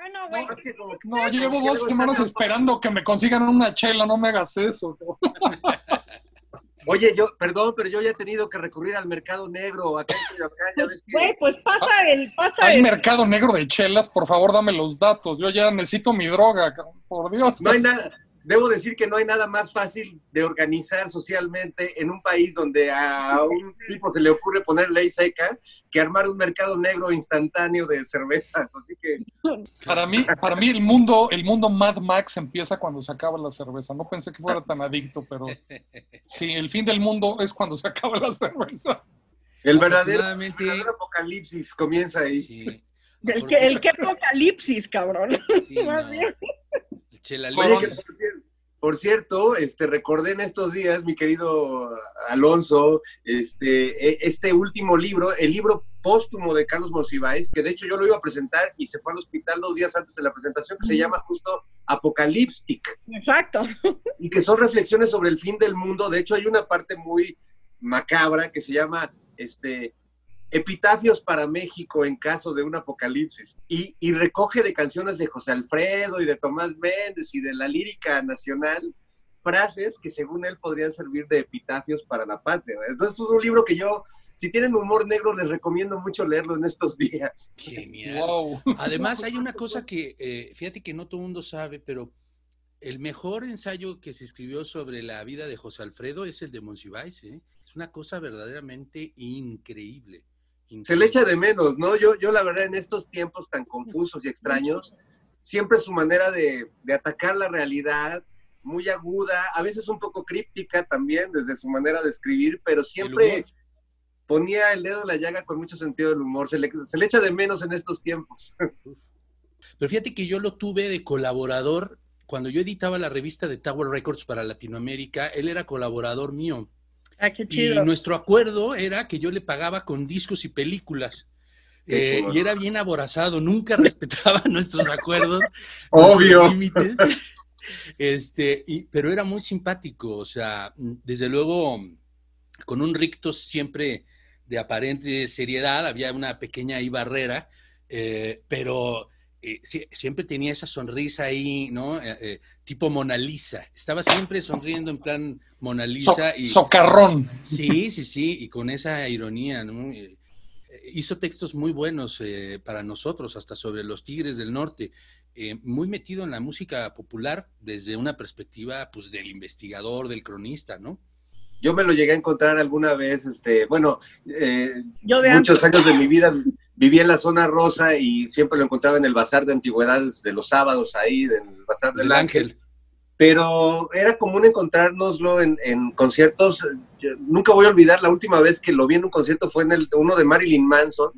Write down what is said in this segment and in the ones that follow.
Bueno, güey. No, es que como que No, llevo 2 semanas esperando que me consigan una chela, no me hagas eso. Oye, perdón, pero yo ya he tenido que recurrir al mercado negro acá en Coyoacán, ya Pues, ves que... güey, pues pasa Hay el. mercado negro de chelas, por favor, dame los datos. Yo ya necesito mi droga, por Dios. No hay nada, debo decir que no hay nada más fácil de organizar socialmente en un país donde a un tipo se le ocurre poner ley seca que armar un mercado negro instantáneo de cerveza. Así que Para mí el mundo Mad Max empieza cuando se acaba la cerveza. No pensé que fuera tan adicto, pero sí, el fin del mundo es cuando se acaba la cerveza. el verdadero Afortunadamente, apocalipsis comienza ahí. sí. El que apocalipsis, cabrón. Sí, Más no. bien. Chela Oye, López. que por cierto, recordé en estos días, mi querido Alonso, este último libro, el libro póstumo de Carlos Monsiváis, que de hecho yo lo iba a presentar y se fue al hospital 2 días antes de la presentación, que se llama justo Apocalíptic, Exacto. y que son reflexiones sobre el fin del mundo. De hecho hay una parte muy macabra que se llama Epitafios para México en caso de un apocalipsis, y recoge de canciones de José Alfredo y de Tomás Méndez y de la lírica nacional frases que según él podrían servir de epitafios para la patria. Entonces es un libro que yo, si tienen humor negro, les recomiendo mucho leerlo en estos días. Genial. Wow. Además, hay una cosa que, fíjate que no todo el mundo sabe, pero el mejor ensayo que se escribió sobre la vida de José Alfredo es el de Monsiváis, ¿eh? Es una cosa verdaderamente increíble. Se le echa de menos, ¿no? Yo la verdad, en estos tiempos tan confusos y extraños, siempre su manera de atacar la realidad, muy aguda, a veces un poco críptica también, desde su manera de escribir, pero siempre ponía el dedo en la llaga con mucho sentido del humor. Se le echa de menos en estos tiempos. Pero fíjate que yo lo tuve de colaborador, cuando yo editaba la revista de Tower Records para Latinoamérica, él era colaborador mío. Ah, qué Y chido. nuestro acuerdo era que yo le pagaba con discos y películas. Y era bien aborazado, nunca respetaba nuestros acuerdos. Obvio. Límites. Pero era muy simpático, o sea, desde luego, con un rictus siempre de aparente seriedad, había una pequeña ahí barrera, pero siempre tenía esa sonrisa ahí, ¿no? Tipo Mona Lisa. Estaba siempre sonriendo en plan Mona Lisa. Socarrón. Sí, y con esa ironía, ¿no? Hizo textos muy buenos para nosotros, hasta sobre los Tigres del Norte. Muy metido en la música popular desde una perspectiva, pues, del investigador, del cronista, ¿no? Yo me lo llegué a encontrar alguna vez, Yo de muchos antes. años de mi vida viví en la zona rosa y siempre lo encontraba en el bazar de antigüedades de los sábados ahí, del bazar del Ángel. Pero era común encontrárnoslo en conciertos. Yo nunca voy a olvidar la última vez que lo vi en un concierto fue en uno de Marilyn Manson,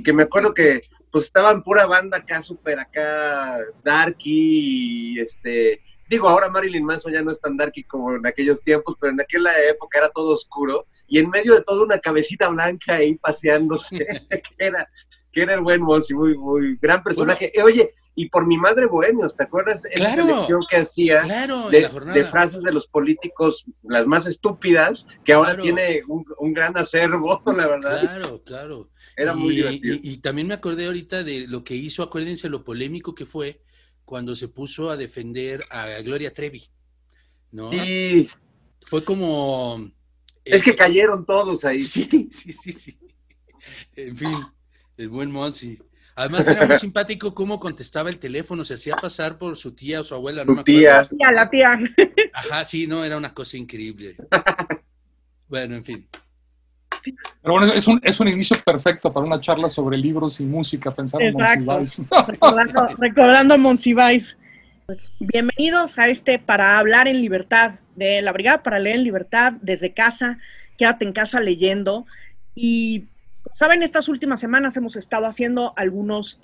que me acuerdo que pues estaban pura banda acá, súper acá, darky, digo, ahora Marilyn Manson ya no es tan darky como en aquellos tiempos, pero en aquella época era todo oscuro, y en medio de todo una cabecita blanca ahí paseándose, que era el buen Monsi, muy, muy gran personaje. Bueno, oye, y por Mi Madre Bohemios, ¿te acuerdas? Esa selección que hacía de frases de los políticos, las más estúpidas, que ahora tiene un gran acervo, la verdad. Claro. Era muy divertido. Y también me acordé ahorita de lo que hizo, acuérdense lo polémico que fue cuando se puso a defender a Gloria Trevi, ¿no? Sí. Fue como... es que cayeron todos ahí. Sí. En fin, el buen Monsi. Además era muy simpático cómo contestaba el teléfono, se hacía pasar por su tía o su abuela, no me acuerdo. La tía. Ajá, sí, no, era una cosa increíble. Bueno, en fin. Pero bueno, es un inicio perfecto para una charla sobre libros y música, pensar en Monsiváis. Recordando a Monsiváis. Pues bienvenidos a Para Hablar en Libertad, de la Brigada para Leer en Libertad, desde casa, quédate en casa leyendo. Y, como saben, estas últimas semanas hemos estado haciendo algunos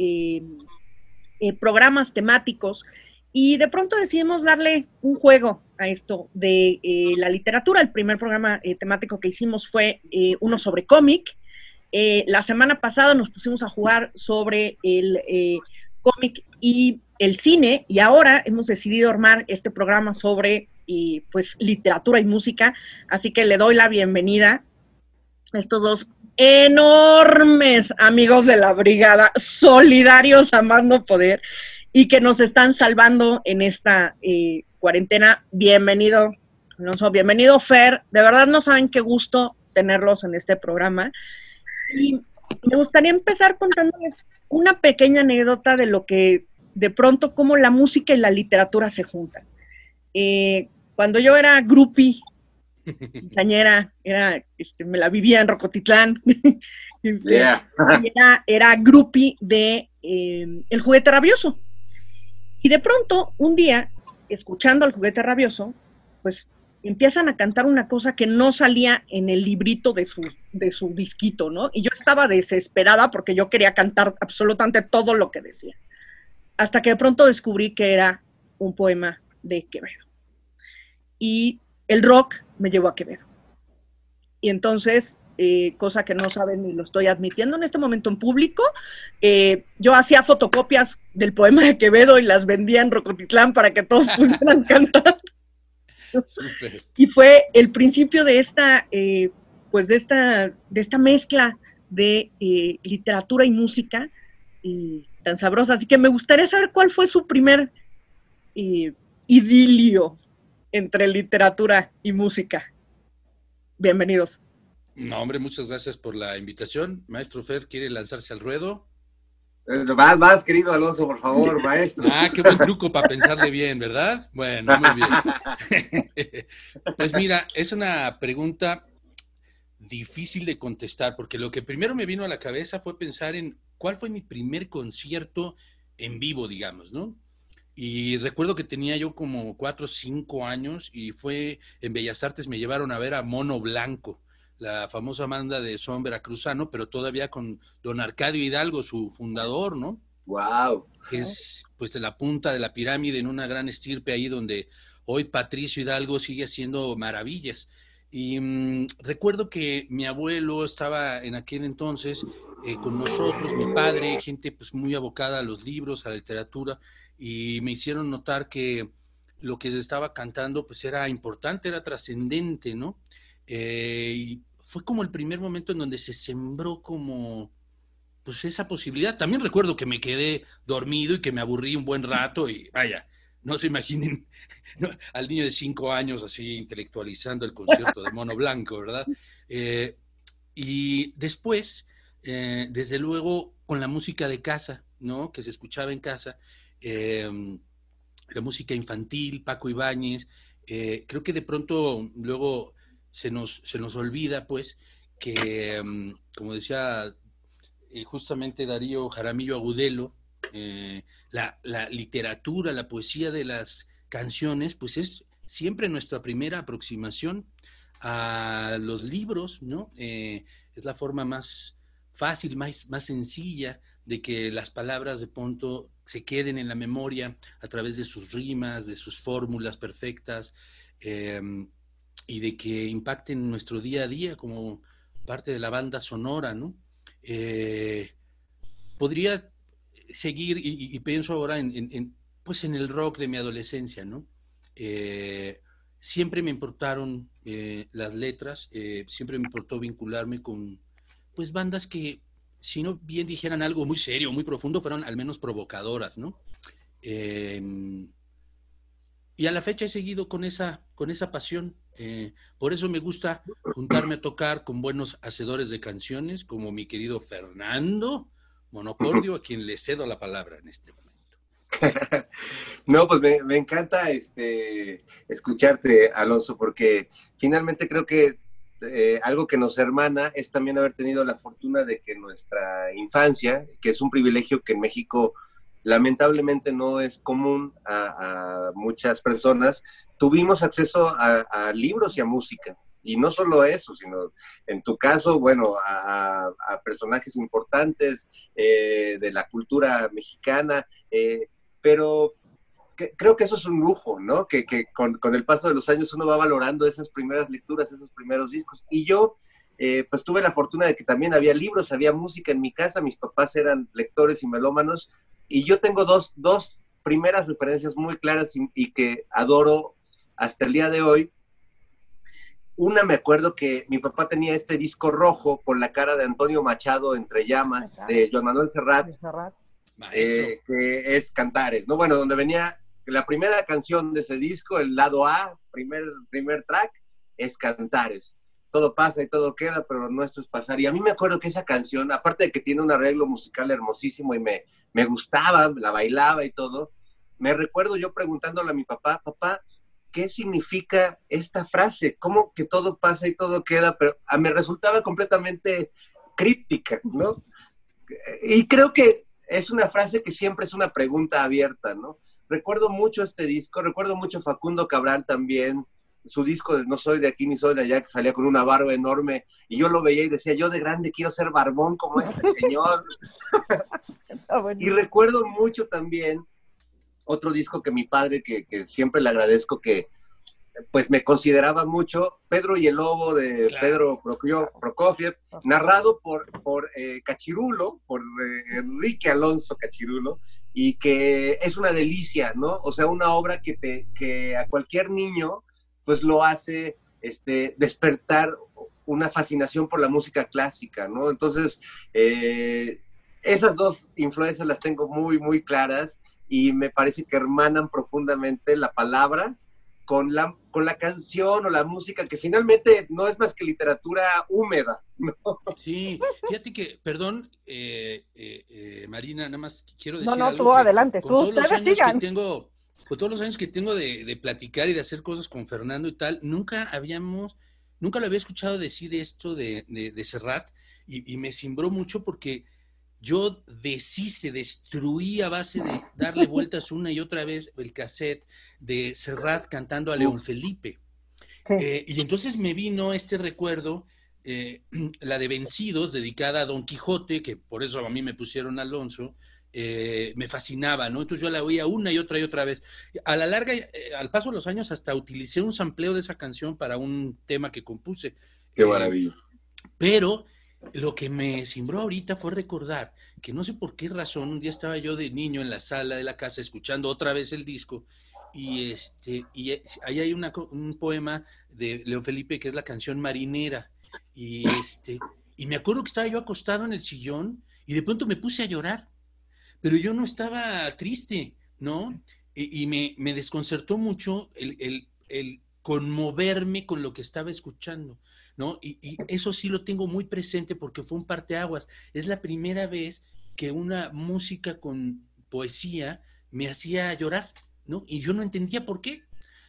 programas temáticos y de pronto decidimos darle un juego a esto de la literatura. El primer programa temático que hicimos fue uno sobre cómic. La semana pasada nos pusimos a jugar sobre el cómic y el cine, y ahora hemos decidido armar este programa sobre pues literatura y música, así que le doy la bienvenida a estos dos enormes amigos de la brigada, solidarios a más no poder. y que nos están salvando en esta cuarentena. Bienvenido, Alonso, bienvenido, Fer. De verdad no saben qué gusto tenerlos en este programa. Y me gustaría empezar contándoles una pequeña anécdota de lo que, de pronto, cómo la música y la literatura se juntan. Cuando yo era groupie, quinceañera, me la vivía en Rocotitlán, era groupie de El Juguete Rabioso. Y de pronto, un día, escuchando al Juguete Rabioso, pues empiezan a cantar una cosa que no salía en el librito de su disquito, ¿no? Y yo estaba desesperada porque yo quería cantar absolutamente todo lo que decía. Hasta que de pronto descubrí que era un poema de Quevedo. Y el rock me llevó a Quevedo. Y entonces, cosa que no saben ni lo estoy admitiendo en este momento en público, yo hacía fotocopias del poema de Quevedo y las vendía en Rocotitlán para que todos pudieran cantar. Super. Y fue el principio de esta, pues de esta mezcla de literatura y música tan sabrosa. Así que me gustaría saber cuál fue su primer idilio entre literatura y música. Bienvenidos. No, hombre, muchas gracias por la invitación. Maestro Fer, ¿quiere lanzarse al ruedo? Más, querido Alonso, por favor, maestro. Qué buen truco para pensarle bien, ¿verdad? Bueno, muy bien. Pues mira, es una pregunta difícil de contestar, porque lo que primero me vino a la cabeza fue pensar en cuál fue mi primer concierto en vivo, digamos, ¿no? Y recuerdo que tenía yo como 4 o 5 años y fue en Bellas Artes, me llevaron a ver a Mono Blanco, la famosa banda de son veracruzano, pero todavía con don Arcadio Hidalgo, su fundador, ¿no? ¡Wow! Que es pues de la punta de la pirámide en una gran estirpe ahí donde hoy Patricio Hidalgo sigue haciendo maravillas. Y recuerdo que mi abuelo estaba en aquel entonces con nosotros, mi padre, gente pues muy abocada a los libros, a la literatura, y me hicieron notar que lo que se estaba cantando pues era importante, era trascendente, ¿no? Y fue como el primer momento en donde se sembró como pues esa posibilidad. También recuerdo que me quedé dormido y que me aburrí un buen rato y vaya, no se imaginen, ¿no? Al niño de 5 años así intelectualizando el concierto de Mono Blanco, ¿verdad? Y después, desde luego, con la música de casa, ¿no? Que se escuchaba en casa, la música infantil, Paco Ibáñez, creo que de pronto luego se nos olvida, pues, que, como decía justamente Darío Jaramillo Agudelo, la literatura, la poesía de las canciones, pues es siempre nuestra primera aproximación a los libros, ¿no? Es la forma más fácil, más sencilla de que las palabras de pronto se queden en la memoria a través de sus rimas, de sus fórmulas perfectas, y de que impacten nuestro día a día como parte de la banda sonora, ¿no? Podría seguir y pienso ahora pues en el rock de mi adolescencia, ¿no? Siempre me importaron las letras, siempre me importó vincularme con pues bandas que, si no bien dijeran algo muy serio, muy profundo, fueron al menos provocadoras, ¿no? Y a la fecha he seguido con esa pasión. Por eso me gusta juntarme a tocar con buenos hacedores de canciones, como mi querido Fernando Monocordio, a quien le cedo la palabra en este momento. No, pues me encanta escucharte, Alonso, porque finalmente creo que algo que nos hermana es también haber tenido la fortuna de que nuestra infancia, que es un privilegio que en México lamentablemente no es común a muchas personas, tuvimos acceso a libros y a música. Y no solo eso, sino en tu caso, bueno, a personajes importantes de la cultura mexicana, pero creo que eso es un lujo, ¿no? Que con el paso de los años uno va valorando esas primeras lecturas, esos primeros discos. Y yo, pues tuve la fortuna de que también había libros, había música en mi casa, mis papás eran lectores y melómanos, y yo tengo dos primeras referencias muy claras y que adoro hasta el día de hoy. Una, me acuerdo que mi papá tenía este disco rojo con la cara de Antonio Machado entre llamas, de Joan Manuel Serrat. que es Cantares, ¿no? Bueno, donde venía la primera canción de ese disco, el lado A, primer track, es Cantares. Todo pasa y todo queda, pero lo nuestro es pasar. Y a mí me acuerdo que esa canción, aparte de que tiene un arreglo musical hermosísimo y me gustaba, la bailaba y todo, me recuerdo yo preguntándole a mi papá, ¿qué significa esta frase? ¿Cómo que todo pasa y todo queda? Pero me resultaba completamente críptica, ¿no? Y creo que es una frase que siempre es una pregunta abierta, ¿no? Recuerdo mucho este disco, recuerdo mucho Facundo Cabral también, su disco de No soy de aquí ni soy de allá, que salía con una barba enorme, y yo lo veía y decía, yo de grande quiero ser barbón como este señor. Y recuerdo mucho también otro disco que mi padre, que siempre le agradezco, que pues me consideraba mucho, Pedro y el Lobo de Pedro Prokofiev, narrado por Cachirulo, por Enrique Alonso Cachirulo, y que es una delicia, ¿no? O sea, una obra que a cualquier niño pues lo hace despertar una fascinación por la música clásica, ¿no? Entonces, esas dos influencias las tengo muy, muy claras y me parece que hermanan profundamente la palabra con la canción o la música, que finalmente no es más que literatura húmeda, ¿no? Sí, fíjate que, perdón, Marina, nada más quiero decir no, algo. tú adelante, con todos los años sigan. Con todos los años que tengo de platicar y de hacer cosas con Fernando y tal, nunca lo había escuchado decir esto de Serrat, y me cimbró mucho porque yo destruí a base de darle vueltas una y otra vez el cassette de Serrat cantando a León Felipe. Sí. Y entonces me vino este recuerdo, la de Vencidos, dedicada a Don Quijote, que por eso a mí me pusieron Alonso, me fascinaba, ¿no? Entonces yo la oía una y otra vez. A la larga, al paso de los años, hasta utilicé un sampleo de esa canción para un tema que compuse. ¡Qué maravilla! Pero lo que me cimbró ahorita fue recordar que no sé por qué razón, un día estaba yo de niño en la sala de la casa escuchando otra vez el disco, y ahí hay un poema de León Felipe que es la canción Marinera, y me acuerdo que estaba yo acostado en el sillón y de pronto me puse a llorar, pero yo no estaba triste, ¿no? Y me desconcertó mucho el conmoverme con lo que estaba escuchando, ¿no? Y eso sí lo tengo muy presente porque fue un parteaguas. Es la primera vez que una música con poesía me hacía llorar, ¿no? Y yo no entendía por qué.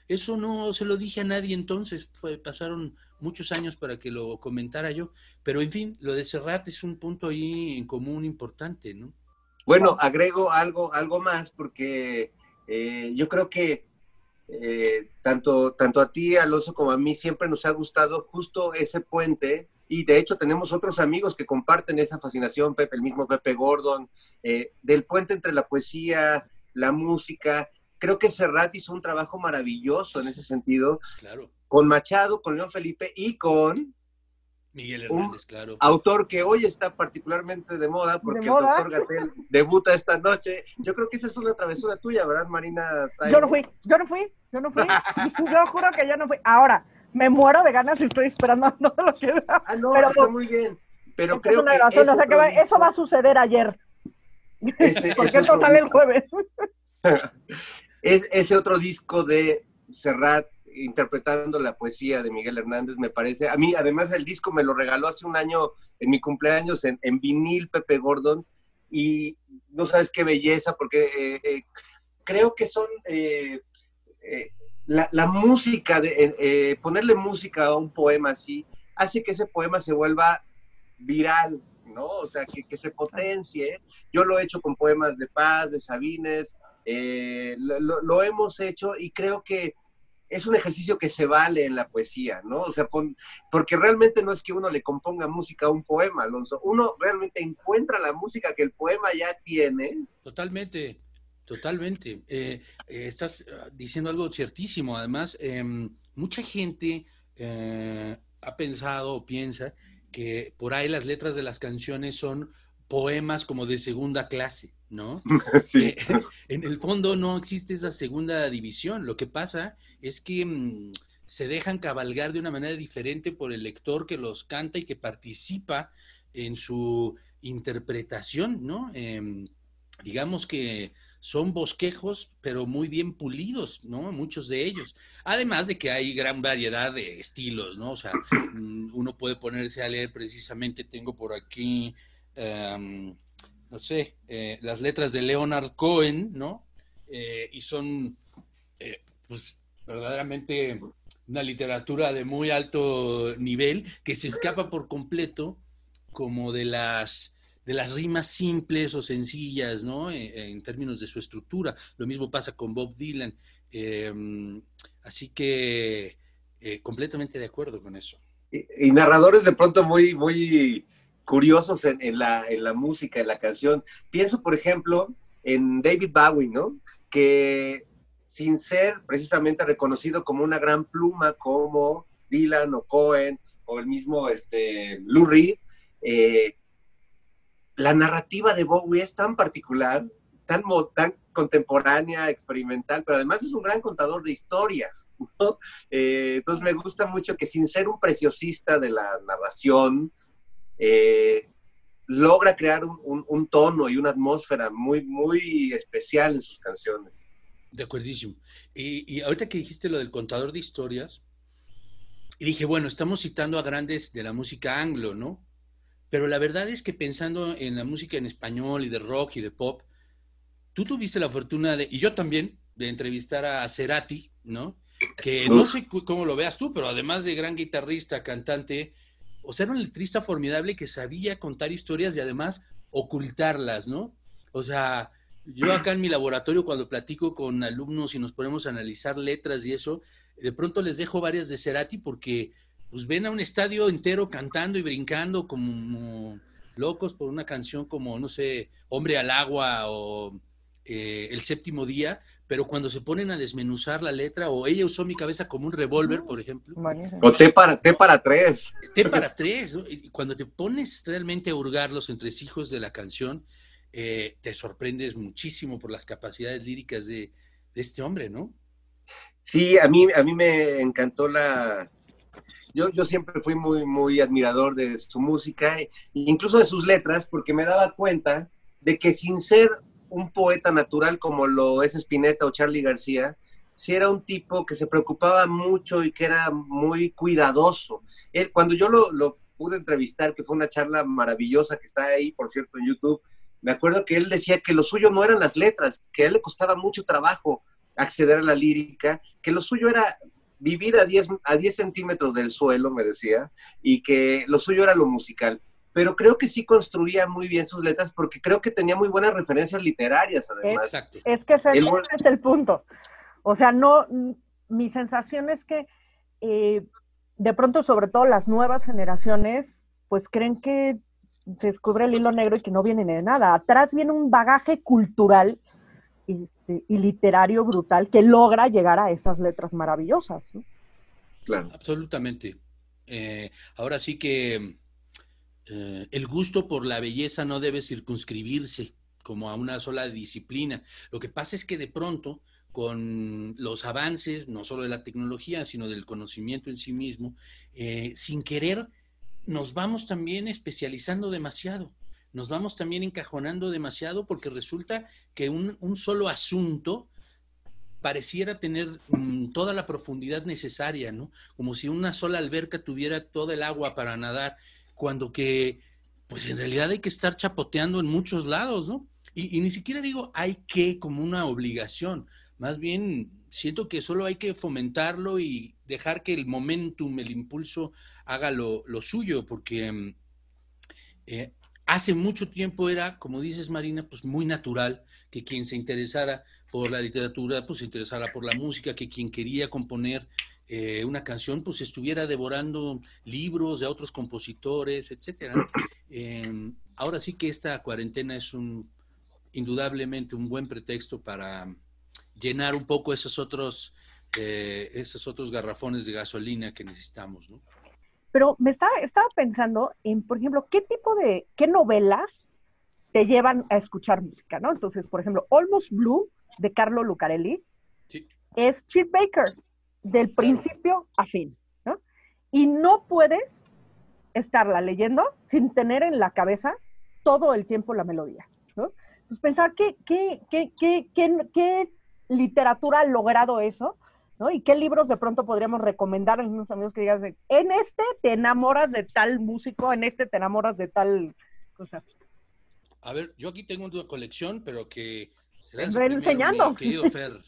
Eso no se lo dije a nadie entonces, pasaron muchos años para que lo comentara yo, pero en fin, lo de Serrat es un punto ahí en común importante, ¿no? Bueno, agrego algo más porque yo creo que tanto a ti, Alonso, como a mí siempre nos ha gustado justo ese puente, y de hecho tenemos otros amigos que comparten esa fascinación, el mismo Pepe Gordon, del puente entre la poesía, la música. Creo que Serrat hizo un trabajo maravilloso en ese sentido, claro, con Machado, con León Felipe y con Miguel Hernández, claro. Autor que hoy está particularmente de moda porque el doctor Gatell debuta esta noche. Yo creo que esa es una travesura tuya, ¿verdad, Marina? Yo no fui. Yo juro que yo no fui. Ahora, me muero de ganas y estoy esperando. No lo quiero. No, pero está muy bien. Pero creo que eso va a suceder ayer. Porque esto sale el jueves. Ese otro disco de Serrat interpretando la poesía de Miguel Hernández, me parece, a mí además el disco me lo regaló hace un año en mi cumpleaños en vinil Pepe Gordon, y no sabes qué belleza, porque creo que son la música, ponerle música a un poema así, hace que ese poema se vuelva viral, ¿no? O sea, que se potencie. Yo lo he hecho con poemas de Paz, de Sabines, lo hemos hecho, y creo que es un ejercicio que se vale en la poesía, ¿no? O sea, porque realmente no es que uno le componga música a un poema, Alonso. Uno realmente encuentra la música que el poema ya tiene. Totalmente. Estás diciendo algo ciertísimo. Además, mucha gente ha pensado o piensa que por ahí las letras de las canciones son poemas como de segunda clase, ¿no? Sí. En el fondo no existe esa segunda división. Lo que pasa es que se dejan cabalgar de una manera diferente por el lector que los canta y que participa en su interpretación, ¿no? digamos que son bosquejos, pero muy bien pulidos, ¿no? Muchos de ellos. Además de que hay gran variedad de estilos, ¿no? O sea, uno puede ponerse a leer precisamente, tengo por aquí, no sé, las letras de Leonard Cohen, ¿no? Y son, pues, verdaderamente una literatura de muy alto nivel que se escapa por completo como de las rimas simples o sencillas, ¿no? En términos de su estructura. Lo mismo pasa con Bob Dylan. Así que completamente de acuerdo con eso. Y narradores de pronto muy, muy curiosos en la música, en la canción. Pienso, por ejemplo, en David Bowie, ¿no? Que sin ser precisamente reconocido como una gran pluma como Dylan o Cohen o el mismo Lou Reed, la narrativa de Bowie es tan particular, tan contemporánea, experimental, pero además es un gran contador de historias, ¿no? Entonces me gusta mucho que sin ser un preciosista de la narración, logra crear un tono y una atmósfera muy, muy especial en sus canciones. De acuerdísimo. Y ahorita que dijiste lo del contador de historias, y dije, bueno, estamos citando a grandes de la música anglo, ¿no? Pero la verdad es que pensando en la música en español y de rock y de pop, tú tuviste la fortuna de, y yo también, de entrevistar a Cerati, ¿no? Que no sé cómo lo veas tú, pero además de gran guitarrista, cantante, o sea, era un letrista formidable que sabía contar historias y además ocultarlas, ¿no? O sea, yo acá en mi laboratorio cuando platico con alumnos y nos ponemos a analizar letras y eso, de pronto les dejo varias de Cerati porque pues ven a un estadio entero cantando y brincando como locos por una canción como, no sé, Hombre al Agua o El Séptimo Día, pero cuando se ponen a desmenuzar la letra, o Ella usó mi cabeza como un revólver, por ejemplo. O T para tres. T para tres, ¿no? Y cuando te pones realmente a hurgar los entresijos de la canción, te sorprendes muchísimo por las capacidades líricas de este hombre, ¿no? Sí, a mí me encantó Yo siempre fui muy, muy admirador de su música, incluso de sus letras, porque me daba cuenta de que sin ser un poeta natural como lo es Spinetta o Charly García, sí era un tipo que se preocupaba mucho y que era muy cuidadoso. Cuando yo lo pude entrevistar, que fue una charla maravillosa que está ahí, por cierto, en YouTube, me acuerdo que él decía que lo suyo no eran las letras, que a él le costaba mucho trabajo acceder a la lírica, que lo suyo era vivir a 10 centímetros del suelo, me decía, y que lo suyo era lo musical. Pero creo que sí construía muy bien sus letras porque creo que tenía muy buenas referencias literarias, además. Exacto. Es que ese es el punto. O sea, no, mi sensación es que de pronto, sobre todo las nuevas generaciones, pues creen que se descubre el hilo negro y que no viene de nada. Atrás viene un bagaje cultural y literario brutal que logra llegar a esas letras maravillosas, ¿no? Claro. Absolutamente. Ahora sí que el gusto por la belleza no debe circunscribirse como a una sola disciplina. Lo que pasa es que de pronto, con los avances, no solo de la tecnología, sino del conocimiento en sí mismo, sin querer, nos vamos también especializando demasiado. Nos vamos también encajonando demasiado porque resulta que un solo asunto pareciera tener toda la profundidad necesaria, ¿no? Como si una sola alberca tuviera todo el agua para nadar, cuando que, pues en realidad hay que estar chapoteando en muchos lados, ¿no? Y ni siquiera digo hay que como una obligación, más bien siento que solo hay que fomentarlo y dejar que el momentum, el impulso haga lo suyo, porque hace mucho tiempo era, como dices Marina, pues muy natural que quien se interesara por la literatura, pues se interesara por la música, que quien quería componer una canción, pues estuviera devorando libros de otros compositores, etcétera. Ahora sí que esta cuarentena es indudablemente un buen pretexto para llenar un poco esos otros garrafones de gasolina que necesitamos, ¿no? Pero estaba pensando en, por ejemplo, qué novelas te llevan a escuchar música, ¿no? Entonces, por ejemplo, Almost Blue, de Carlo Lucarelli, sí, es Chet Baker, del principio a fin, ¿no? Y no puedes estarla leyendo sin tener en la cabeza todo el tiempo la melodía, ¿no? pues pensar qué literatura ha logrado eso, ¿no? Y qué libros de pronto podríamos recomendar a unos amigos que digas, en este te enamoras de tal músico, en este te enamoras de tal cosa. A ver, yo aquí tengo una colección, pero que será enseñando. Mi querido Fer.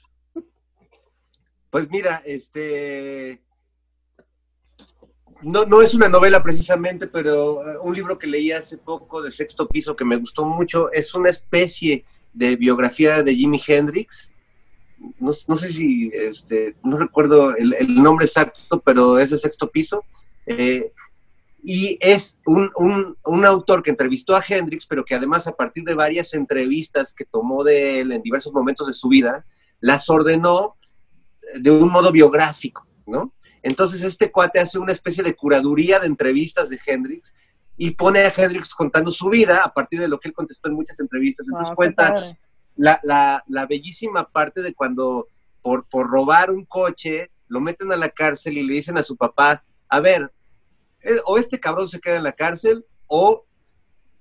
Pues mira, no es una novela precisamente, pero un libro que leí hace poco de Sexto Piso que me gustó mucho, es una especie de biografía de Jimi Hendrix. No sé si, no recuerdo el nombre exacto, pero es de Sexto Piso. Y es un autor que entrevistó a Hendrix, pero que además a partir de varias entrevistas que tomó de él en diversos momentos de su vida, las ordenó de un modo biográfico, ¿no? Entonces este cuate hace una especie de curaduría de entrevistas de Hendrix y pone a Hendrix contando su vida a partir de lo que él contestó en muchas entrevistas. Entonces cuenta la bellísima parte de cuando por robar un coche lo meten a la cárcel y le dicen a su papá, a ver, o este cabrón se queda en la cárcel o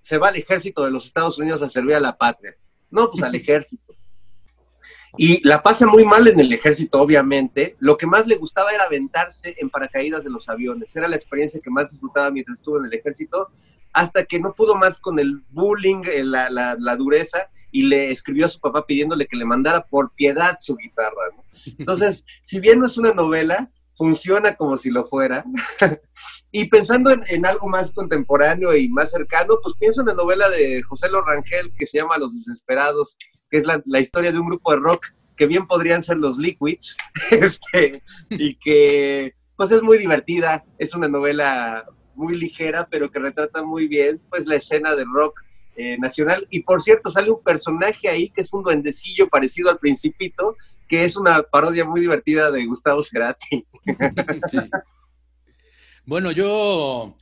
se va al ejército de los Estados Unidos a servir a la patria. No, pues al ejército. Y la pasa muy mal en el ejército, obviamente. Lo que más le gustaba era aventarse en paracaídas de los aviones. Era la experiencia que más disfrutaba mientras estuvo en el ejército, hasta que no pudo más con el bullying, la dureza, y le escribió a su papá pidiéndole que le mandara por piedad su guitarra, ¿no? Entonces, si bien no es una novela, funciona como si lo fuera. Y pensando en algo más contemporáneo y más cercano, pues pienso en la novela de José Lo Rangel que se llama Los Desesperados, que es la historia de un grupo de rock que bien podrían ser los Liquids, y que pues es muy divertida, es una novela muy ligera, pero que retrata muy bien pues la escena del rock nacional. Y por cierto, sale un personaje ahí que es un duendecillo parecido al Principito, que es una parodia muy divertida de Gustavo Cerati. Sí. Bueno, yo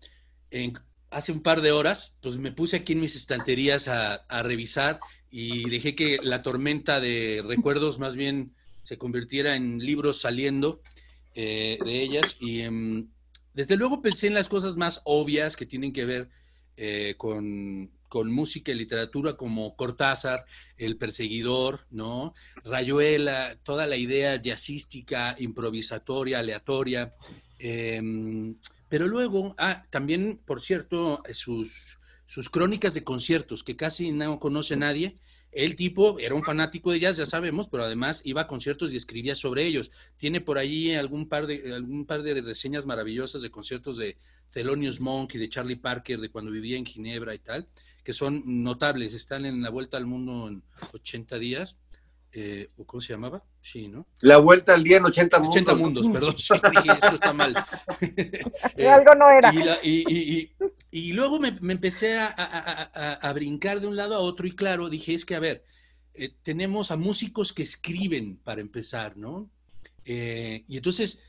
hace un par de horas, pues me puse aquí en mis estanterías a revisar y dejé que la tormenta de recuerdos más bien se convirtiera en libros saliendo de ellas. Y desde luego pensé en las cosas más obvias que tienen que ver con música y literatura, como Cortázar, El Perseguidor, ¿no? Rayuela, toda la idea jazzística, improvisatoria, aleatoria. Pero luego, también, por cierto, sus crónicas de conciertos, que casi no conoce nadie. El tipo era un fanático de jazz, ya sabemos, pero además iba a conciertos y escribía sobre ellos. Tiene por ahí algún par de reseñas maravillosas de conciertos de Thelonious Monk y de Charlie Parker, de cuando vivía en Ginebra y tal, que son notables. Están en La Vuelta al Mundo en 80 días. ¿Cómo se llamaba? Sí, ¿no? La Vuelta al Día en 80 Mundos. 80 Mundos, perdón, sí, dije, esto está mal. Algo no era. Y luego me empecé a brincar de un lado a otro y claro, dije, es que a ver, tenemos a músicos que escriben para empezar, ¿no? Y entonces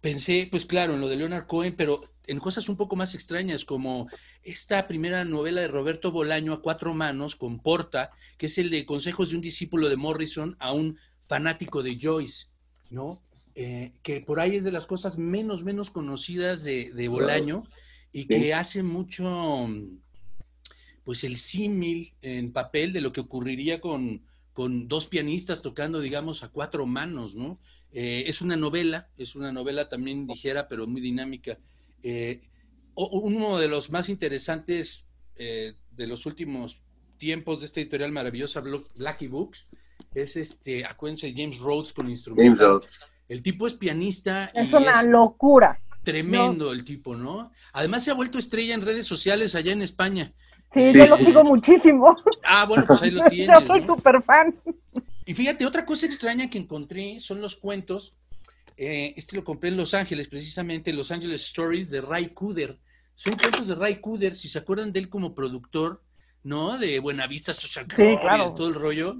pensé, pues claro, en lo de Leonard Cohen, pero en cosas un poco más extrañas, como esta primera novela de Roberto Bolaño a cuatro manos, con Porta, que es el de Consejos de un discípulo de Morrison a un fanático de Joyce, ¿no? Que por ahí es de las cosas menos conocidas de Bolaño y que hace mucho, pues el símil en papel de lo que ocurriría con dos pianistas tocando, digamos, a cuatro manos, ¿no? Es una novela también ligera, pero muy dinámica. Uno de los más interesantes de los últimos tiempos de esta editorial maravillosa, Blackie Books, es acuérdense, James Rhodes con instrumental. James Rhodes. El tipo es pianista. Es una locura. Tremendo, ¿no? El tipo, ¿no? Además se ha vuelto estrella en redes sociales allá en España. Sí, yo lo sigo muchísimo. Bueno, pues ahí lo tienes. Yo soy súper fan. Y fíjate, otra cosa extraña que encontré son los cuentos. Lo compré en Los Ángeles, precisamente, Los Angeles Stories de Ray Cooder. Son cuentos de Ray Cooder, si se acuerdan de él como productor, ¿no? De Buenavista Social Club, sí, claro. Y de todo el rollo.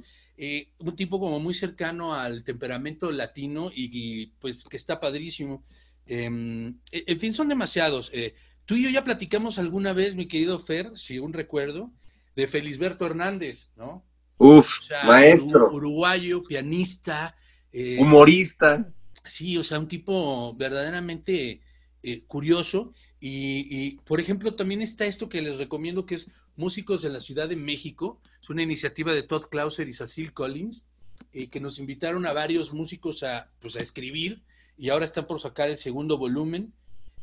Un tipo como muy cercano al temperamento latino y pues que está padrísimo. En fin, son demasiados. Tú y yo ya platicamos alguna vez, mi querido Fer, si aún recuerdo, de Felisberto Hernández, ¿no? Uf, o sea, maestro. Uruguayo, pianista. Humorista. Sí, o sea, un tipo verdaderamente curioso. Y, por ejemplo, también está esto que les recomiendo, que es músicos en la Ciudad de México. Es una iniciativa de Todd Clauser y Cecil Collins, que nos invitaron a varios músicos a escribir, y ahora están por sacar el segundo volumen.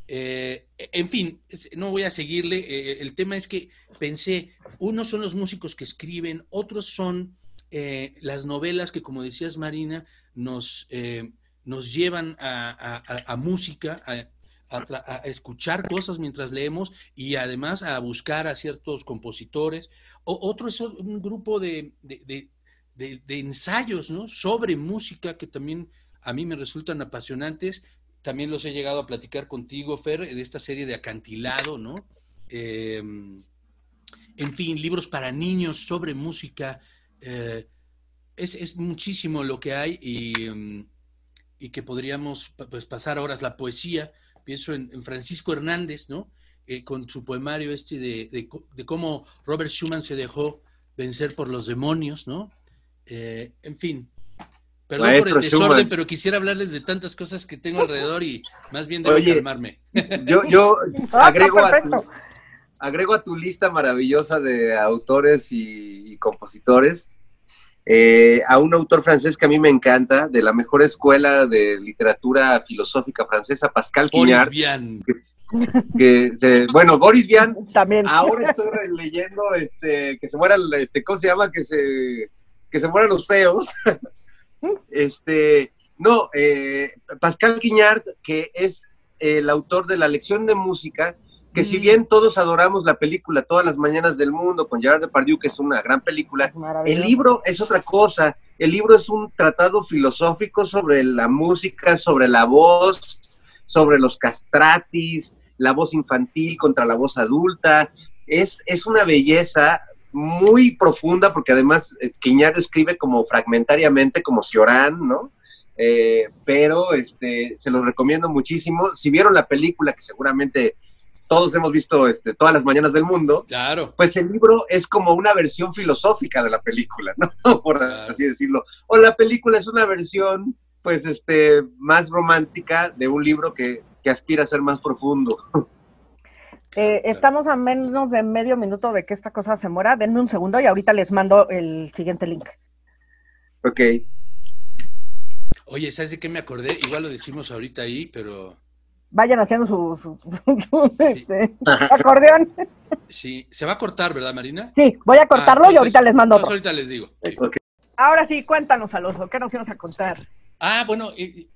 En fin, no voy a seguirle. El tema es que pensé, unos son los músicos que escriben, otros son las novelas que, como decías, Marina, nos llevan a música, a escuchar cosas mientras leemos, y además a buscar a ciertos compositores. Otro es un grupo de ensayos, ¿no?, sobre música, que también a mí me resultan apasionantes. También los he llegado a platicar contigo, Fer, de esta serie de Acantilado, ¿no? En fin, libros para niños sobre música. Es muchísimo lo que hay, y que podríamos pasar horas. La poesía, pienso en Francisco Hernández, ¿no? Con su poemario de cómo Robert Schumann se dejó vencer por los demonios, ¿no? En fin, perdón Maestro por el desorden, Schumann, pero quisiera hablarles de tantas cosas que tengo alrededor y más bien debo calmarme. Yo agrego a tu lista maravillosa de autores y compositores a un autor francés que a mí me encanta, de la mejor escuela de literatura filosófica francesa, Pascal Quignard. Boris Vian, también. Ahora estoy leyendo que se mueran, ¿cómo se llama? Que se mueran los feos. Pascal Quignard, que es el autor de La lección de música, que si bien todos adoramos la película Todas las mañanas del mundo, con Gerard Depardieu, que es una gran película, el libro es otra cosa. El libro es un tratado filosófico sobre la música, sobre la voz, sobre los castratis, la voz infantil contra la voz adulta. Es una belleza muy profunda, porque además Quignard escribe como fragmentariamente, como Cioran, ¿no? Pero se los recomiendo muchísimo. Si vieron la película, que seguramente todos hemos visto Todas las mañanas del mundo, claro, pues el libro es como una versión filosófica de la película, ¿no? Por así decirlo. O la película es una versión, pues, más romántica de un libro que aspira a ser más profundo. Estamos a menos de medio minuto de que esta cosa se muera. Denme un segundo y ahorita les mando el siguiente link. Ok. Oye, ¿sabes de qué me acordé? Igual lo decimos ahorita ahí, pero... Vayan haciendo su acordeón. Sí, se va a cortar, ¿verdad, Marina? Sí, voy a cortarlo, entonces, y ahorita les mando otro. Ahorita les digo. Sí. Okay. Ahora sí, cuéntanos, Alonso, ¿qué nos ibas a contar? Bueno,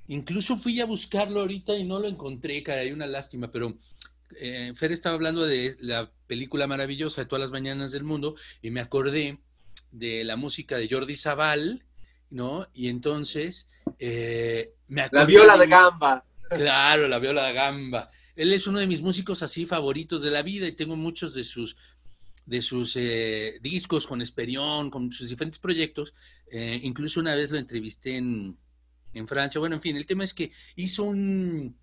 incluso fui a buscarlo ahorita y no lo encontré, caray, una lástima, pero Fer estaba hablando de la película maravillosa de Todas las mañanas del mundo, y me acordé de la música de Jordi Savall, ¿no? Y entonces me acordé... La viola de gamba. Claro, la viola da gamba. Él es uno de mis músicos así favoritos de la vida, y tengo muchos de sus discos con Esperión, con sus diferentes proyectos. Incluso una vez lo entrevisté en Francia. Bueno, en fin, el tema es que hizo un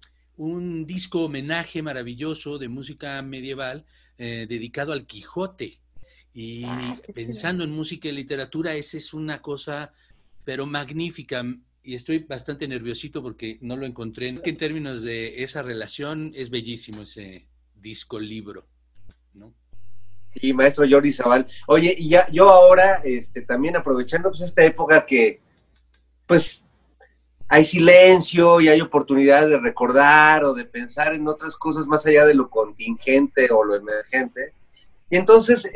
disco homenaje maravilloso de música medieval dedicado al Quijote. Y pensando en música y literatura, esa es una cosa, pero magnífica. Y estoy bastante nerviosito porque no lo encontré. En términos de esa relación, es bellísimo ese disco-libro, ¿no? Sí, maestro Jordi Savall. Oye, y ya yo ahora, también aprovechando pues esta época que, pues, hay silencio y hay oportunidad de recordar o de pensar en otras cosas más allá de lo contingente o lo emergente. Y entonces,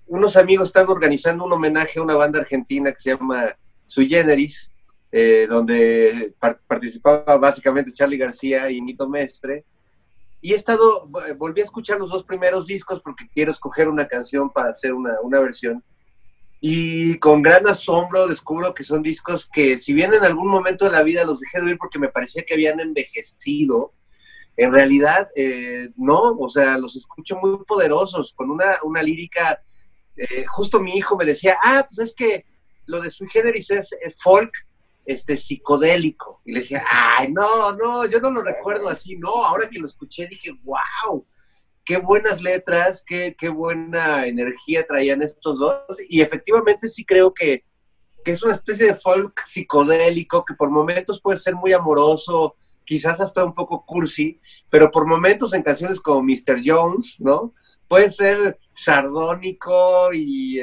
unos amigos están organizando un homenaje a una banda argentina que se llama Sui Generis, donde participaba básicamente Charly García y Nito Mestre, y volví a escuchar los dos primeros discos porque quiero escoger una canción para hacer una versión, y con gran asombro descubro que son discos que, si bien en algún momento de la vida los dejé de oír porque me parecía que habían envejecido, en realidad no, o sea, los escucho muy poderosos, con una lírica, justo mi hijo me decía, pues es que lo de Sui Generis es folk, psicodélico, y le decía, no, yo no lo recuerdo así, no, ahora que lo escuché dije, wow, qué buenas letras, qué buena energía traían estos dos, y efectivamente sí creo que es una especie de folk psicodélico que por momentos puede ser muy amoroso, quizás hasta un poco cursi, pero por momentos en canciones como Mr. Jones, ¿no? Puede ser sardónico y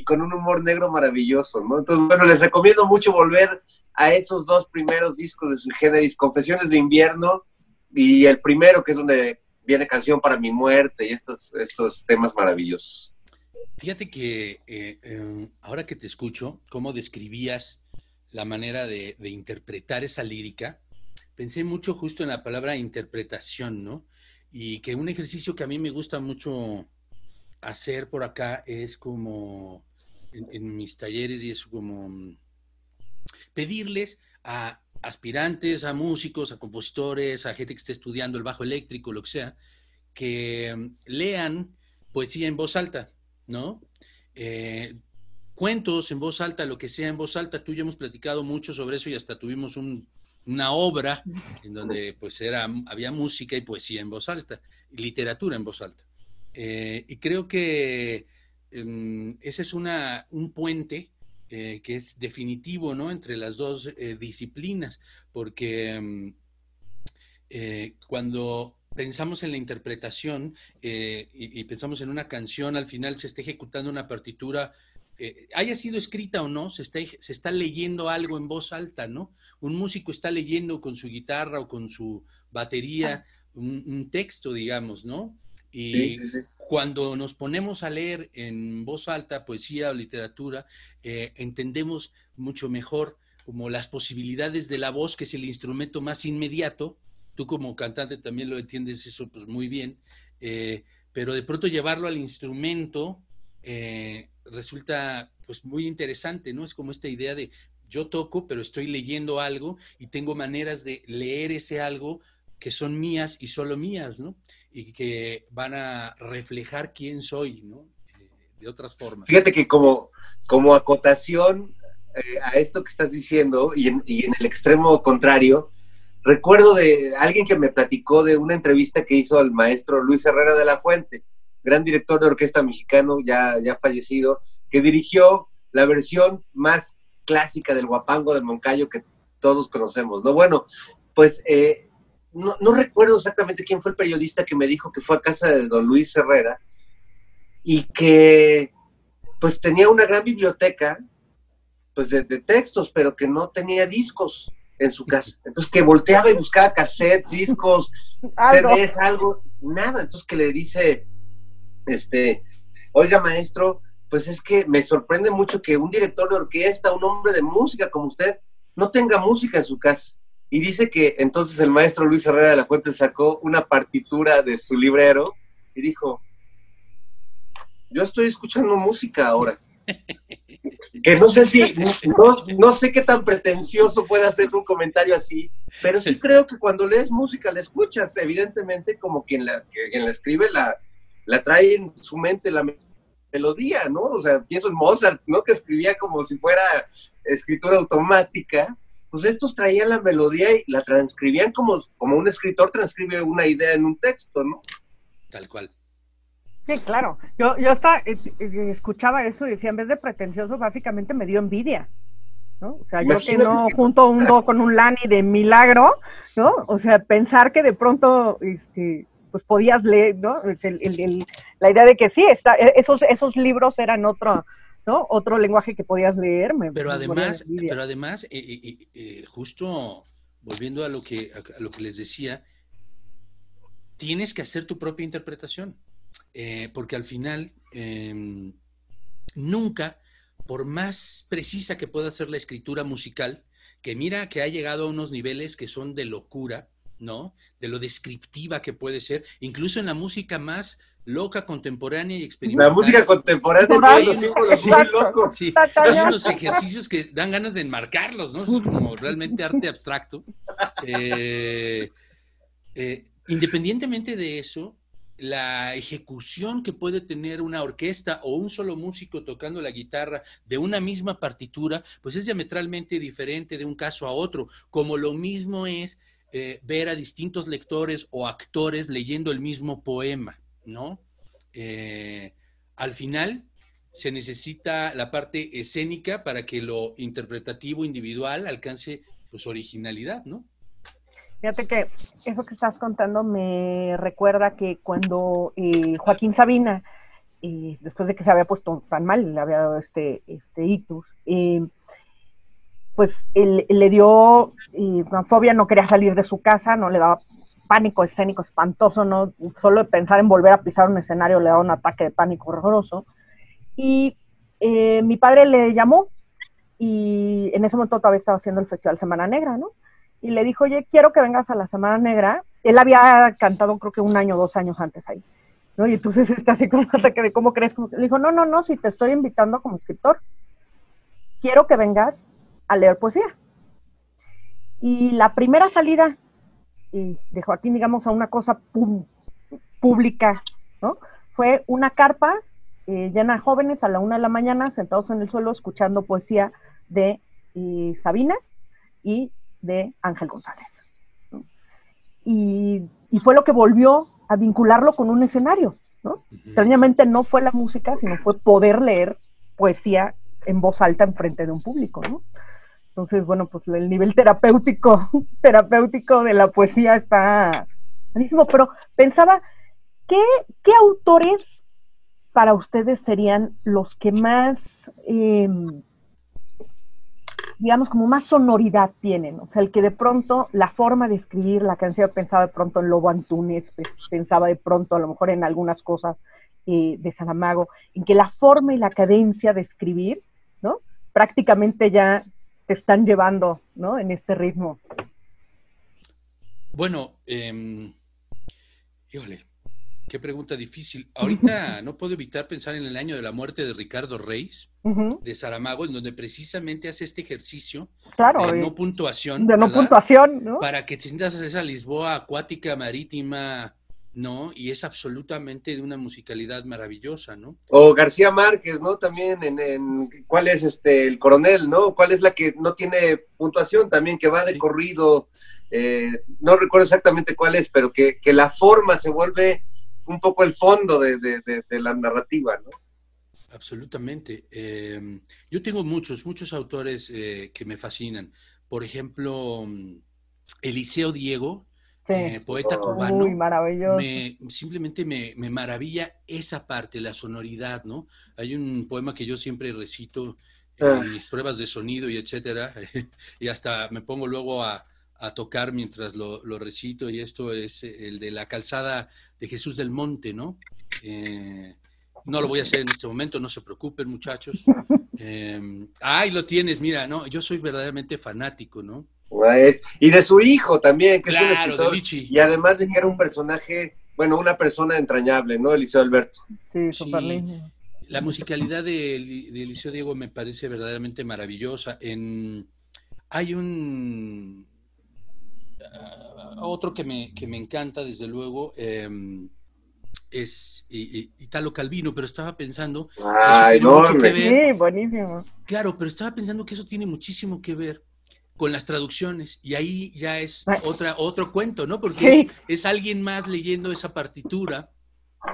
con un humor negro maravilloso, ¿no? Entonces, bueno, les recomiendo mucho volver a esos dos primeros discos de Sui Generis, Confesiones de Invierno, y el primero, que es donde viene Canción para mi muerte, y estos temas maravillosos. Fíjate que ahora que te escucho, cómo describías la manera de interpretar esa lírica, pensé mucho justo en la palabra interpretación, ¿no? Y que un ejercicio que a mí me gusta mucho hacer por acá es como en mis talleres y eso como pedirles a aspirantes, a músicos, a compositores, a gente que esté estudiando el bajo eléctrico, lo que sea, que lean poesía en voz alta, ¿no? Cuentos en voz alta, lo que sea en voz alta. Tú y yo hemos platicado mucho sobre eso y hasta tuvimos una obra en donde pues había música y poesía en voz alta, y literatura en voz alta. Y creo que ese es un puente que es definitivo, ¿no? Entre las dos disciplinas, porque cuando pensamos en la interpretación y pensamos en una canción, al final se está ejecutando una partitura, haya sido escrita o no, se está leyendo algo en voz alta, ¿no? Un músico está leyendo con su guitarra o con su batería un texto, digamos, ¿no? Y sí. cuando nos ponemos a leer en voz alta poesía o literatura, entendemos mucho mejor como las posibilidades de la voz, que es el instrumento más inmediato. Tú como cantante también lo entiendes eso pues muy bien, pero de pronto llevarlo al instrumento resulta pues muy interesante, ¿no? Es como esta idea de yo toco, pero estoy leyendo algo y tengo maneras de leer ese algo que son mías y solo mías, ¿no? Y que van a reflejar quién soy, ¿no? De otras formas. Fíjate que como acotación a esto que estás diciendo y en el extremo contrario, recuerdo de alguien que me platicó de una entrevista que hizo al maestro Luis Herrera de la Fuente, gran director de orquesta mexicano, ya fallecido, que dirigió la versión más clásica del Huapango de Moncayo que todos conocemos, ¿no? Bueno, pues no recuerdo exactamente quién fue el periodista que me dijo que fue a casa de don Luis Herrera y que pues tenía una gran biblioteca pues de textos, pero que no tenía discos en su casa. Entonces que volteaba y buscaba cassettes, discos, CDs, algo, nada. Entonces que le dice, oiga maestro, pues es que me sorprende mucho que un director de orquesta, un hombre de música como usted, no tenga música en su casa. Y dice que entonces el maestro Luis Herrera de la Fuente sacó una partitura de su librero y dijo, yo estoy escuchando música ahora. Que no sé si, no sé qué tan pretencioso puede hacer un comentario así, pero sí creo que cuando lees música la escuchas, evidentemente como quien la escribe la trae en su mente la melodía, ¿no? O sea, pienso en Mozart, ¿no? Que escribía como si fuera escritura automática. Pues estos traían la melodía y la transcribían como un escritor transcribe una idea en un texto, ¿no? Tal cual. Sí, claro. Yo hasta escuchaba eso y decía, en vez de pretencioso, básicamente me dio envidia, ¿no? O sea, imagínate, yo que no junto un do con un la ni de milagro, ¿no? O sea, pensar que de pronto, pues podías leer, ¿no? La idea de que sí, esos libros eran otro, ¿no? Otro lenguaje que podías leer. Pero además, justo volviendo a lo que les decía, tienes que hacer tu propia interpretación. Porque al final nunca, por más precisa que pueda ser la escritura musical, que mira que ha llegado a unos niveles que son de locura, ¿no? De lo descriptiva que puede ser, incluso en la música más loca, contemporánea y experimental. La música contemporánea tiene los símbolos muy locos. Sí, hay unos ejercicios que dan ganas de enmarcarlos, ¿no? Es como realmente arte abstracto. Independientemente de eso, la ejecución que puede tener una orquesta o un solo músico tocando la guitarra de una misma partitura, pues es diametralmente diferente de un caso a otro, como lo mismo es ver a distintos lectores o actores leyendo el mismo poema, ¿no? Al final se necesita la parte escénica para que lo interpretativo individual alcance pues originalidad, ¿no? Fíjate que eso que estás contando me recuerda que cuando Joaquín Sabina, después de que se había puesto tan mal, le había dado este ictus, pues él le dio una fobia, no quería salir de su casa, no le daba pánico escénico espantoso, no solo de pensar en volver a pisar un escenario le daba un ataque de pánico horroroso. Y mi padre le llamó y en ese momento todavía estaba haciendo el Festival Semana Negra, ¿no? Y le dijo, oye, quiero que vengas a la Semana Negra. Él había cantado creo que 1 año, 2 años antes ahí, ¿no? Y entonces está así como ataque de ¿cómo crees? Le dijo, no, si te estoy invitando como escritor, quiero que vengas a leer poesía. Y la primera salida de Joaquín, digamos, a una cosa pública, ¿no? Fue una carpa llena de jóvenes a la 1 de la mañana, sentados en el suelo, escuchando poesía de Sabina y de Ángel González, ¿no? Y fue lo que volvió a vincularlo con un escenario, ¿no? Extrañamente no fue la música, sino fue poder leer poesía en voz alta en frente de un público, ¿no? Entonces, bueno, pues el nivel terapéutico de la poesía está buenísimo, pero pensaba, ¿qué autores para ustedes serían los que más, digamos, como más sonoridad tienen? O sea, el que de pronto la forma de escribir la canción, pensaba de pronto en Lobo Antunes, pensaba de pronto a lo mejor en algunas cosas de Saramago, en que la forma y la cadencia de escribir, ¿no? Prácticamente ya te están llevando, ¿no? En este ritmo. Bueno, híjole, qué pregunta difícil. Ahorita no puedo evitar pensar en el año de la muerte de Ricardo Reis, de Saramago, en donde precisamente hace este ejercicio claro, de no puntuación. De no puntuación, ¿no? Para que te sientas esa Lisboa acuática, marítima, ¿no? Y es absolutamente de una musicalidad maravillosa, ¿no? O García Márquez, ¿no? También ¿cuál es el coronel, ¿no? ¿Cuál es la que no tiene puntuación también, que va de corrido? No recuerdo exactamente cuál es, pero que la forma se vuelve un poco el fondo de la narrativa, ¿no? Absolutamente. Yo tengo muchos autores que me fascinan. Por ejemplo, Eliseo Diego, sí, poeta cubano. Muy maravilloso. Simplemente me maravilla esa parte, la sonoridad, ¿no? Hay un poema que yo siempre recito en mis pruebas de sonido y etcétera, y hasta me pongo luego a tocar mientras lo recito, y esto es el de La calzada de Jesús del Monte, ¿no? No lo voy a hacer en este momento, no se preocupen, muchachos. Ahí lo tienes, mira, ¿no? Yo soy verdaderamente fanático, ¿no? Y de su hijo también, que claro, es un escritor, de Lichi. Y además de que era un personaje, bueno, una persona entrañable, ¿no? Eliseo Alberto. Sí, súper lindo. La musicalidad de Eliseo Diego me parece verdaderamente maravillosa. Hay un otro que me encanta, desde luego, es Italo Calvino, pero estaba pensando mucho que ver, sí, buenísimo. Claro, pero estaba pensando que eso tiene muchísimo que ver con las traducciones, y ahí ya es otro cuento, ¿no? Porque sí, es alguien más leyendo esa partitura,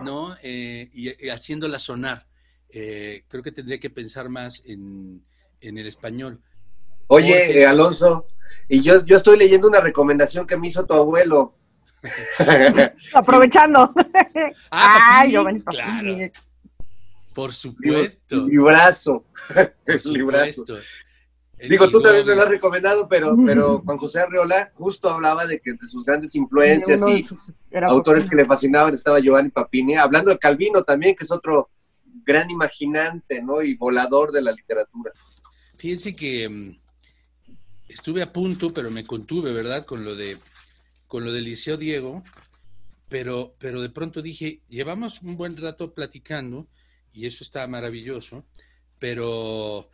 ¿no? Y haciéndola sonar. Creo que tendría que pensar más en el español. Oye, Alonso, y yo estoy leyendo una recomendación que me hizo tu abuelo. Aprovechando. Yo claro. Por supuesto. Librazo. Por supuesto. Digo, tú también me lo has recomendado, pero Juan José Arreola justo hablaba de que de sus grandes influencias y autores que le fascinaban estaba Giovanni Papini, hablando de Calvino también, que es otro gran imaginante, ¿no? Y volador de la literatura. Fíjense que estuve a punto, pero me contuve, ¿verdad? Con lo de Eliseo Diego, pero de pronto dije, llevamos un buen rato platicando y eso está maravilloso, pero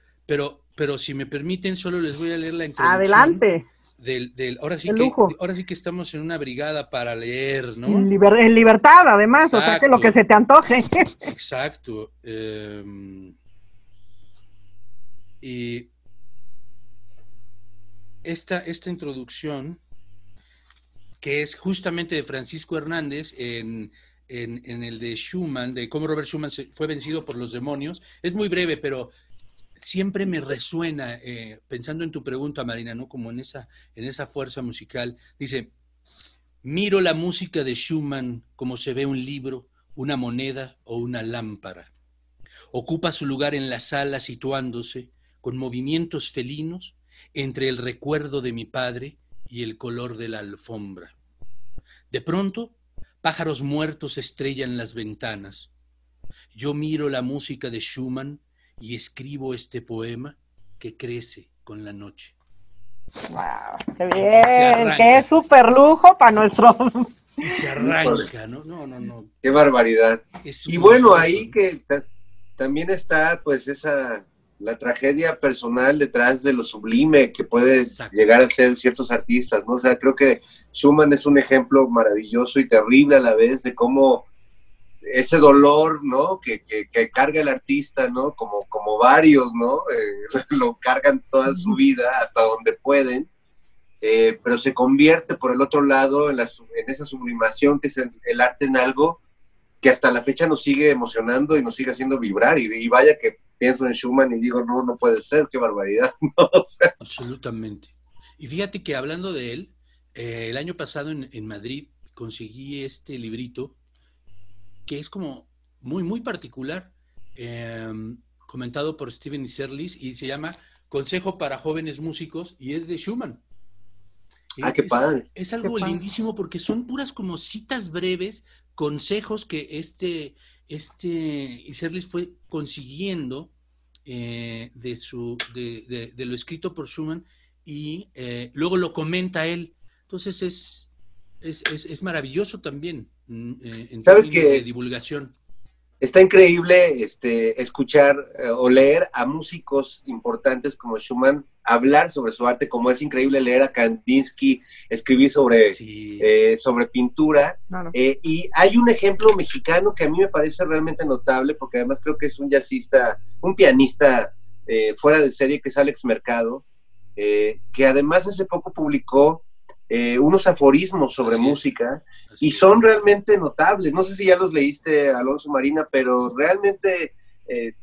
si me permiten, solo les voy a leer la introducción. Adelante. Ahora sí que estamos en una brigada para leer, ¿no? En libertad, además, exacto. O sea, que lo que se te antoje. Exacto. Y esta introducción, que es justamente de Francisco Hernández en el de Schumann, de cómo Robert Schumann fue vencido por los demonios, es muy breve, pero siempre me resuena, pensando en tu pregunta, Marina, ¿no? Como en esa fuerza musical. Dice, Miro la música de Schumann como se ve un libro, una moneda o una lámpara. Ocupa su lugar en la sala situándose, con movimientos felinos, entre el recuerdo de mi padre y el color de la alfombra. De pronto, pájaros muertos estrellan las ventanas. Yo miro la música de Schumann y escribo este poema que crece con la noche. ¡Wow! ¡Qué bien! ¡Qué súper lujo para nuestros! Y se arranca, ¿no? No. ¡Qué barbaridad! Y bueno, ahí que también está, pues, la tragedia personal detrás de lo sublime que puede llegar a ser ciertos artistas, ¿no? O sea, creo que Schumann es un ejemplo maravilloso y terrible a la vez de cómo ese dolor, ¿no? Que carga el artista, ¿no? Como varios, ¿no? Lo cargan toda su vida hasta donde pueden, pero se convierte por el otro lado en esa sublimación que es el arte en algo que hasta la fecha nos sigue emocionando y nos sigue haciendo vibrar, y vaya que pienso en Schumann y digo, no puede ser, qué barbaridad, ¿no? O sea, absolutamente. Y fíjate que hablando de él, el año pasado en Madrid conseguí este librito que es como muy, muy particular, comentado por Steven Isserlis, y se llama Consejo para jóvenes músicos, y es de Schumann. Qué padre. Es algo lindísimo porque son puras como citas breves, consejos que este Isserlis fue consiguiendo de lo escrito por Schumann, y luego lo comenta él. Entonces es maravilloso también en ¿Sabes términos que de divulgación? Está increíble escuchar o leer a músicos importantes como Schumann hablar sobre su arte, como es increíble leer a Kandinsky escribir sobre pintura. Claro. Y hay un ejemplo mexicano que a mí me parece realmente notable, porque además creo que es un jazzista, un pianista fuera de serie, que es Alex Mercado, que además hace poco publicó unos aforismos sobre música, y son realmente notables. No sé si ya los leíste, Alonso, Marina, pero realmente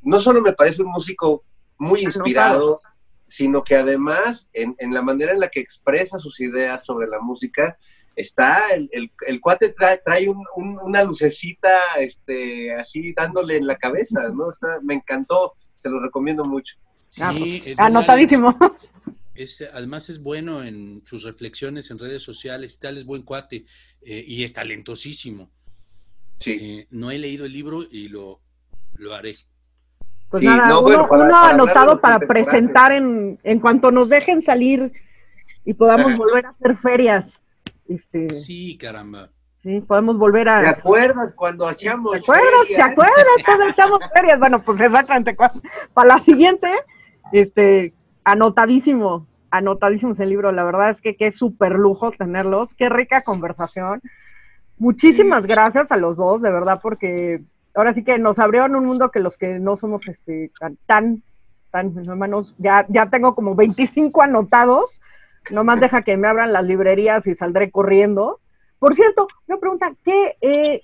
no solo me parece un músico muy inspirado, sino que además en la manera en la que expresa sus ideas sobre la música, está el cuate trae una lucecita así dándole en la cabeza, ¿no? Me encantó, se lo recomiendo mucho. Sí, anotadísimo. Además es bueno en sus reflexiones en redes sociales y tal, es buen cuate, y es talentosísimo. Sí. No he leído el libro y lo haré. Pues sí, nada, uno anotado para presentar en cuanto nos dejen salir y podamos volver a hacer ferias. Sí, caramba. Sí, podemos volver a... ¿Te acuerdas cuando echamos ferias? ¿Te acuerdas cuando echamos ferias? Bueno, pues exactamente, para la siguiente, anotadísimo ese libro. La verdad es que qué súper lujo tenerlos, qué rica conversación. Muchísimas gracias a los dos, de verdad, porque ahora sí que nos abrieron un mundo que los que no somos tan hermanos, ya tengo como 25 anotados, nomás deja que me abran las librerías y saldré corriendo. Por cierto, una pregunta, ¿qué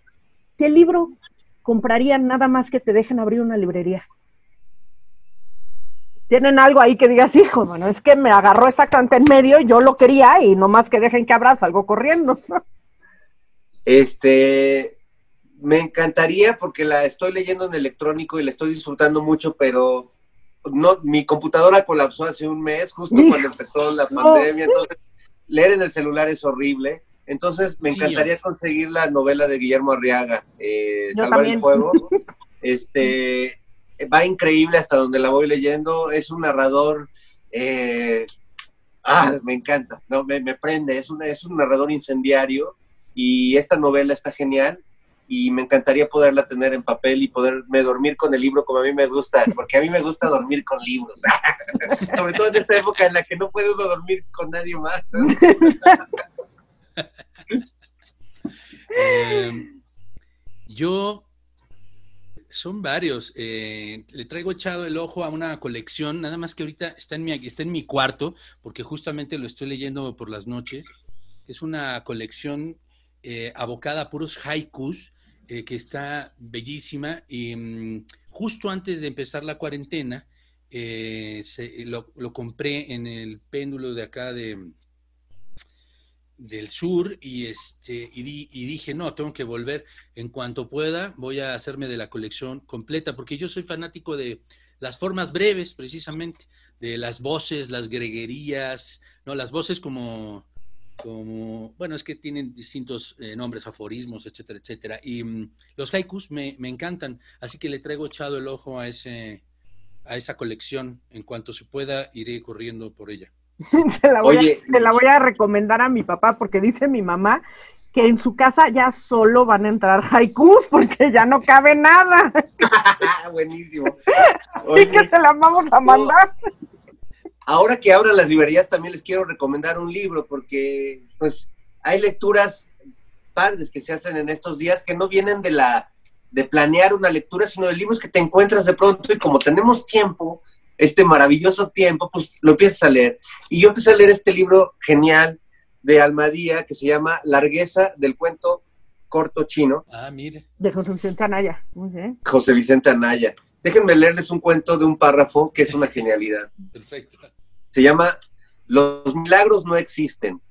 libro comprarían nada más que te dejen abrir una librería? ¿Tienen algo ahí que digas, hijo, bueno, es que me agarró exactamente en medio y yo lo quería y nomás que dejen que abra, salgo corriendo? Me encantaría, porque la estoy leyendo en electrónico y la estoy disfrutando mucho, pero no, mi computadora colapsó hace un mes, justo cuando empezó la pandemia, entonces leer en el celular es horrible. Entonces me encantaría conseguir la novela de Guillermo Arriaga, Salvar el Fuego. Va increíble hasta donde la voy leyendo, es un narrador, me encanta, no, me prende, es un narrador incendiario, y esta novela está genial, y me encantaría poderla tener en papel y poderme dormir con el libro como a mí me gusta, porque a mí me gusta dormir con libros, sobre todo en esta época en la que no puede uno dormir con nadie más, ¿no? Son varios. Le traigo echado el ojo a una colección, nada más que ahorita está en mi cuarto, porque justamente lo estoy leyendo por las noches. Es una colección abocada a puros haikus, que está bellísima, y justo antes de empezar la cuarentena, lo compré en el péndulo de acá de del sur y dije, no, tengo que volver en cuanto pueda, voy a hacerme de la colección completa, porque yo soy fanático de las formas breves, precisamente, de las voces, las greguerías, no, las voces como bueno, es que tienen distintos nombres, aforismos, etcétera, etcétera, y los haikus me encantan, así que le traigo echado el ojo a esa colección. En cuanto se pueda, iré corriendo por ella. Te la voy a recomendar a mi papá, porque dice mi mamá que en su casa ya solo van a entrar haikus porque ya no cabe nada. Buenísimo. Así que se la vamos a mandar. Ahora que abran las librerías, también les quiero recomendar un libro, porque pues hay lecturas padres que se hacen en estos días que no vienen de planear una lectura, sino de libros que te encuentras de pronto, y como tenemos tiempo, este maravilloso tiempo, pues lo empiezas a leer. Y yo empecé a leer este libro genial de Almadía, que se llama Largueza del cuento corto chino. Ah, mire. De José Vicente Anaya. José Vicente Anaya. Déjenme leerles un cuento de un párrafo que es una genialidad. Perfecto. Se llama Los milagros no existen.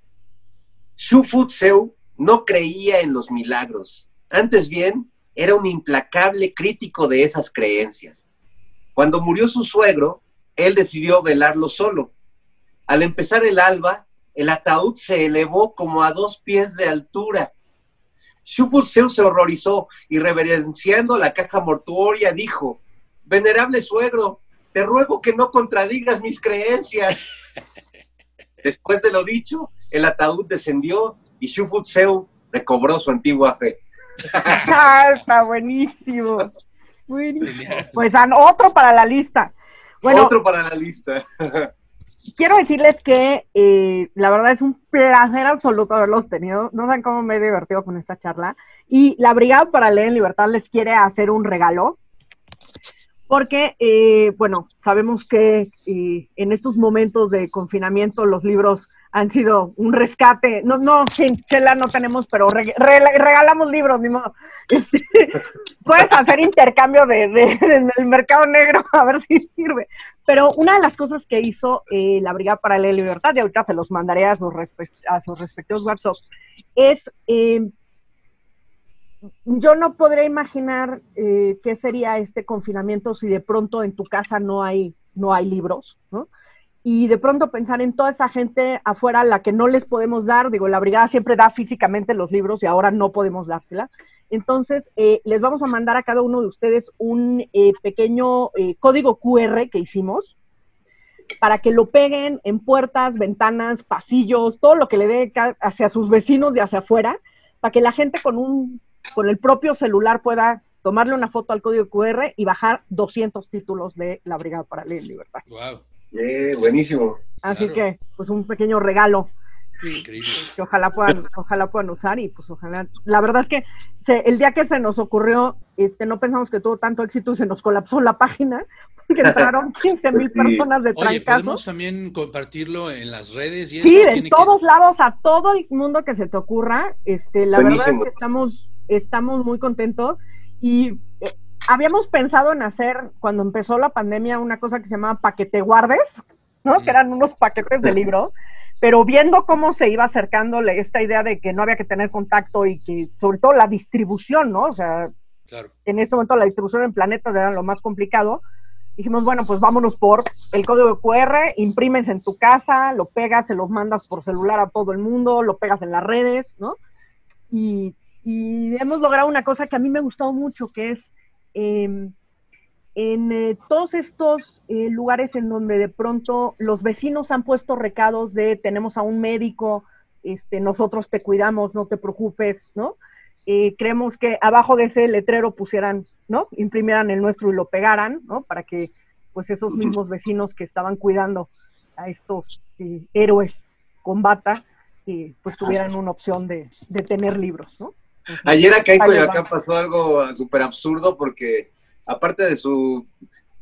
Xu Fu Tseu no creía en los milagros. Antes bien, era un implacable crítico de esas creencias. Cuando murió su suegro, él decidió velarlo solo. Al empezar el alba, el ataúd se elevó como a 2 pies de altura. Xu Fu Tseu se horrorizó y, reverenciando la caja mortuoria, dijo: «Venerable suegro, te ruego que no contradigas mis creencias». Después de lo dicho, el ataúd descendió y Xu Fu Tseu recobró su antigua fe. Está buenísimo. Buenísimo. Pues otro para la lista. Bueno, otro para la lista. Quiero decirles que la verdad es un placer absoluto haberlos tenido. No saben cómo me he divertido con esta charla. Y la Brigada para Leer en Libertad les quiere hacer un regalo. Porque, bueno, sabemos que en estos momentos de confinamiento los libros han sido un rescate. No, sin chela no tenemos, pero regalamos libros, ni modo. Puedes hacer intercambio en el mercado negro, a ver si sirve. Pero una de las cosas que hizo la Brigada para Leer en Libertad, y ahorita se los mandaré a sus respectivos WhatsApp, es... yo no podré imaginar qué sería este confinamiento si de pronto en tu casa no hay libros, ¿no? Y de pronto pensar en toda esa gente afuera a la que no les podemos dar. Digo, la Brigada siempre da físicamente los libros y ahora no podemos dársela. Entonces, les vamos a mandar a cada uno de ustedes un pequeño código QR que hicimos para que lo peguen en puertas, ventanas, pasillos, todo lo que le dé hacia sus vecinos y hacia afuera, para que la gente con el propio celular pueda tomarle una foto al código QR y bajar 200 títulos de la Brigada para Leer en Libertad. Wow. Buenísimo. Así que, pues un pequeño regalo. Increíble. Que ojalá puedan usar, y pues ojalá. La verdad es que el día que se nos ocurrió, no pensamos que tuvo tanto éxito y se nos colapsó la página, porque entraron 15,000 personas de trancazo. Oye, ¿podemos también compartirlo en las redes? Y sí, en todos lados, a todo el mundo que se te ocurra. La verdad es que estamos muy contentos y habíamos pensado en hacer, cuando empezó la pandemia, una cosa que se llamaba paquete guardes, ¿no? Que eran unos paquetes de libro, pero viendo cómo se iba acercándole esta idea de que no había que tener contacto y que, sobre todo, la distribución, ¿no? O sea, claro, en este momento la distribución en planetas era lo más complicado. Dijimos, bueno, pues vámonos por el código QR, imprimes en tu casa, lo pegas, se los mandas por celular a todo el mundo, lo pegas en las redes, ¿no? Y hemos logrado una cosa que a mí me ha gustado mucho, que es en todos estos lugares en donde de pronto los vecinos han puesto recados de tenemos a un médico, nosotros te cuidamos, no te preocupes, ¿no? Creemos que abajo de ese letrero pusieran, ¿no? Imprimieran el nuestro y lo pegaran, ¿no? Para que pues esos mismos vecinos que estaban cuidando a estos héroes con bata, pues tuvieran una opción de tener libros, ¿no? Entonces, ayer acá en Coyoacán pasó algo súper absurdo, porque aparte de su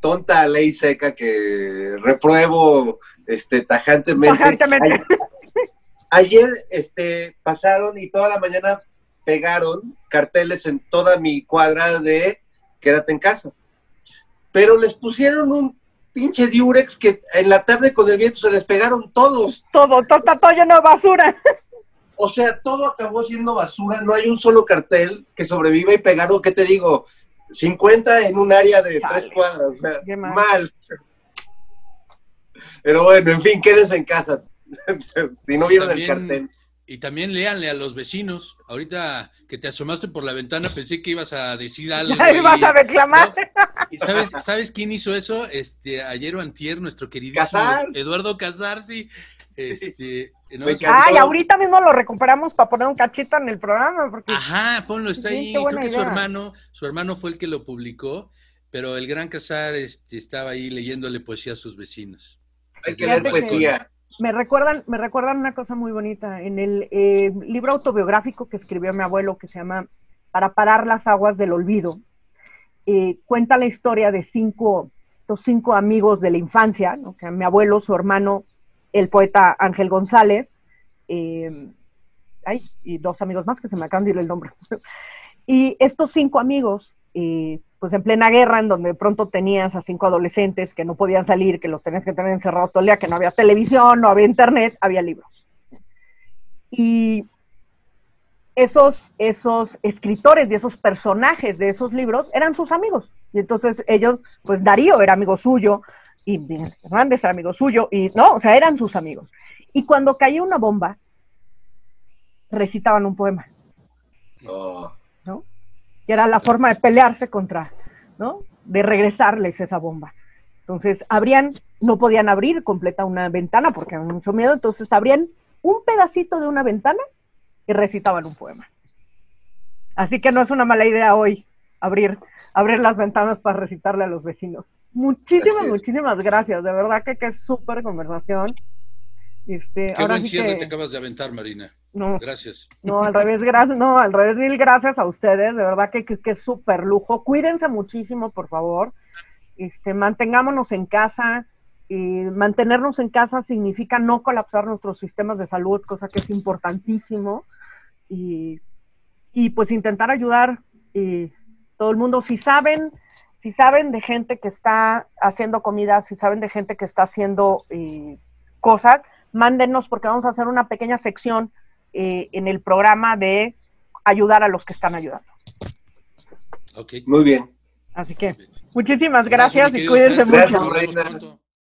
tonta ley seca que repruebo tajantemente. Ayer pasaron y toda la mañana pegaron carteles en toda mi cuadra de quédate en casa. Pero les pusieron un pinche diurex que en la tarde con el viento se les pegaron todos. Todo lleno de basura. O sea, todo acabó siendo basura, no hay un solo cartel que sobreviva y pegaron, ¿qué te digo? 50 en un área de 3 cuadras, o sea, mal. Pero bueno, en fin, quédense en casa, si no vieron el cartel. Y también léanle a los vecinos. Ahorita que te asomaste por la ventana pensé que ibas a decir algo. Ibas a reclamar. ¿No? ¿Y sabes quién hizo eso? Ayer o antier, nuestro queridísimo Casar. Eduardo Casar, sí. Ay, ahorita mismo lo recuperamos para poner un cachito en el programa. Porque... Ajá, ponlo, está ahí. Creo que su hermano fue el que lo publicó, pero el gran Casar estaba ahí leyéndole poesía a sus vecinos. Hay que leer poesía. Me recuerdan una cosa muy bonita. En el libro autobiográfico que escribió mi abuelo, que se llama Para parar las aguas del olvido, cuenta la historia de los cinco amigos de la infancia, ¿no? Que mi abuelo, su hermano, el poeta Ángel González, y 2 amigos más que se me acaban de ir el nombre. Y estos 5 amigos, pues en plena guerra, en donde de pronto tenías a 5 adolescentes que no podían salir, que los tenías que tener encerrados todo el día, que no había televisión, no había internet, había libros. Y esos escritores y esos personajes de esos libros eran sus amigos. Y entonces ellos, pues Darío era amigo suyo, y Hernández era amigo suyo, y no, o sea, eran sus amigos. Y cuando caía una bomba, recitaban un poema. Oh. ¿No? Que era la forma de pelearse contra, ¿no? De regresarles esa bomba. Entonces, no podían abrir completa una ventana porque había mucho miedo, entonces abrían un pedacito de una ventana y recitaban un poema. Así que no es una mala idea hoy abrir las ventanas para recitarle a los vecinos. Muchísimas gracias, de verdad que es súper conversación. Qué buen cierre te acabas de aventar, Marina. No, gracias. No, al revés, mil gracias a ustedes, de verdad que es súper lujo. Cuídense muchísimo, por favor. Mantengámonos en casa. Mantenernos en casa significa no colapsar nuestros sistemas de salud, cosa que es importantísimo. Y pues intentar ayudar todo el mundo. Si saben de gente que está haciendo comida, si saben de gente que está haciendo cosas, mándenos porque vamos a hacer una pequeña sección en el programa de ayudar a los que están ayudando. Okay. Muy bien. Así que muchísimas gracias y cuídense mucho. Gracias, Reina.